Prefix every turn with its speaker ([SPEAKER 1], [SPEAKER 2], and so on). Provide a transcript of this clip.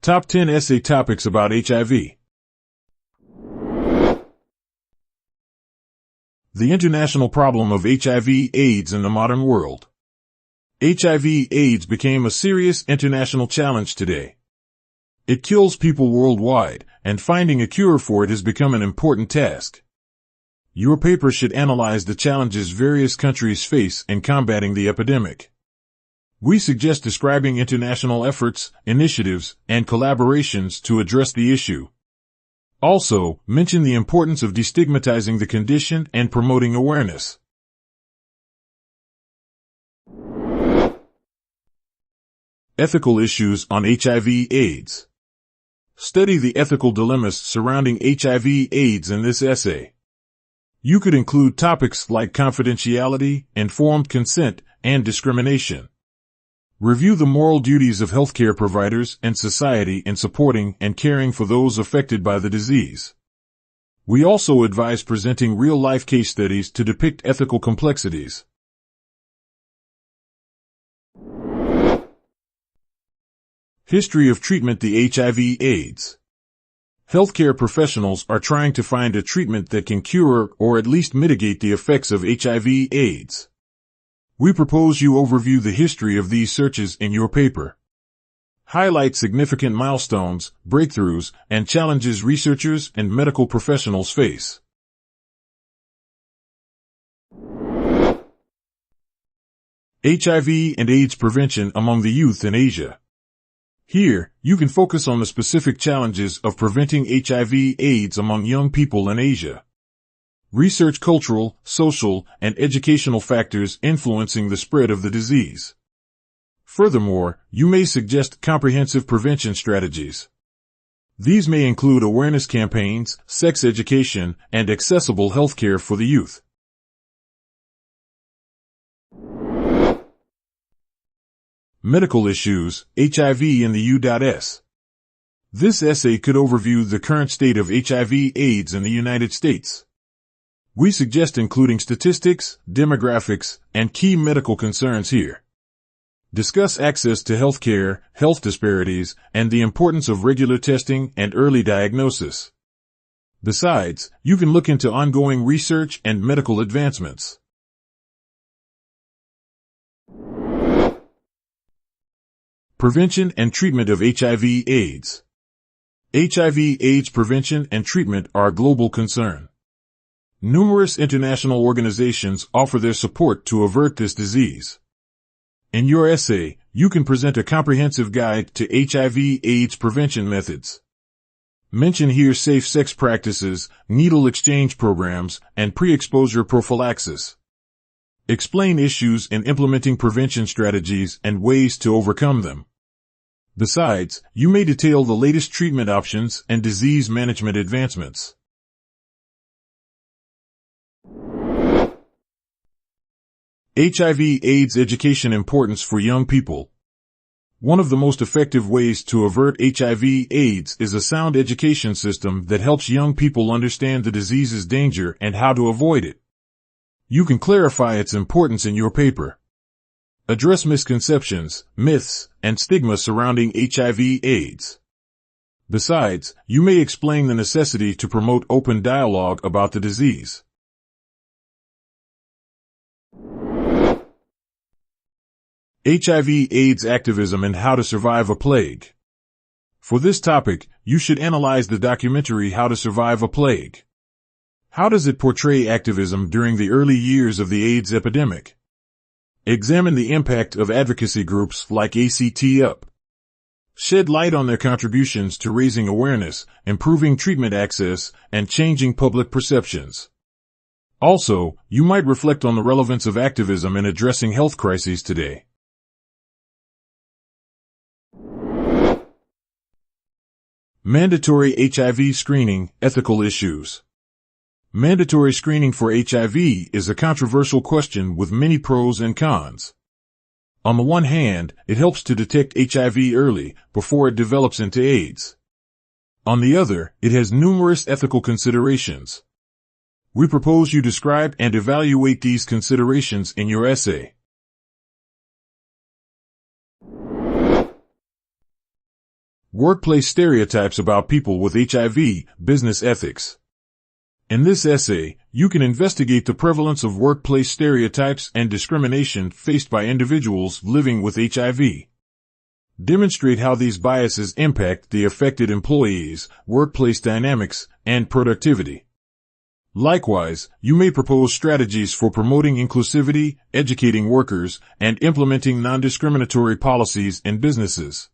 [SPEAKER 1] Top 10 Essay Topics about HIV. The international problem of HIV/AIDS in the modern world. HIV/AIDS became a serious international challenge today. It kills people worldwide, and finding a cure for it has become an important task. Your paper should analyze the challenges various countries face in combating the epidemic. We suggest describing international efforts, initiatives, and collaborations to address the issue. Also, mention the importance of destigmatizing the condition and promoting awareness. Ethical issues on HIV/AIDS. Study the ethical dilemmas surrounding HIV/AIDS in this essay. You could include topics like confidentiality, informed consent, and discrimination. Review the moral duties of healthcare providers and society in supporting and caring for those affected by the disease. We also advise presenting real-life case studies to depict ethical complexities. History of treatment the HIV/AIDS. Healthcare professionals are trying to find a treatment that can cure or at least mitigate the effects of HIV/AIDS. We propose you overview the history of these searches in your paper. Highlight significant milestones, breakthroughs, and challenges researchers and medical professionals face. HIV and AIDS prevention among the youth in Asia. Here, you can focus on the specific challenges of preventing HIV/AIDS among young people in Asia. Research cultural, social, and educational factors influencing the spread of the disease. Furthermore, you may suggest comprehensive prevention strategies. These may include awareness campaigns, sex education, and accessible healthcare for the youth. Medical issues, HIV in the U.S. This essay could overview the current state of HIV/AIDS in the United States. We suggest including statistics, demographics, and key medical concerns here. Discuss access to health care, health disparities, and the importance of regular testing and early diagnosis. Besides, you can look into ongoing research and medical advancements. Prevention and treatment of HIV/AIDS. HIV/AIDS prevention and treatment are a global concern. Numerous international organizations offer their support to avert this disease. In your essay, you can present a comprehensive guide to HIV/AIDS prevention methods. Mention here safe sex practices, needle exchange programs, and pre-exposure prophylaxis. Explain issues in implementing prevention strategies and ways to overcome them. Besides, you may detail the latest treatment options and disease management advancements. HIV/AIDS education importance for young people. One of the most effective ways to avert HIV/AIDS is a sound education system that helps young people understand the disease's danger and how to avoid it. You can clarify its importance in your paper. Address misconceptions, myths, and stigma surrounding HIV/AIDS. Besides, you may explain the necessity to promote open dialogue about the disease. HIV/AIDS activism and how to survive a plague. For this topic, you should analyze the documentary How to Survive a Plague. How does it portray activism during the early years of the AIDS epidemic? Examine the impact of advocacy groups like ACT-UP. Shed light on their contributions to raising awareness, improving treatment access, and changing public perceptions. Also, you might reflect on the relevance of activism in addressing health crises today. Mandatory HIV screening, ethical issues. Mandatory screening for HIV is a controversial question with many pros and cons. On the one hand, it helps to detect HIV early, before it develops into AIDS. On the other, it has numerous ethical considerations. We propose you describe and evaluate these considerations in your essay. Workplace Stereotypes About People with HIV, Business Ethics. In this essay, you can investigate the prevalence of workplace stereotypes and discrimination faced by individuals living with HIV. Demonstrate how these biases impact the affected employees, workplace dynamics, and productivity. Likewise, you may propose strategies for promoting inclusivity, educating workers, and implementing non-discriminatory policies in businesses.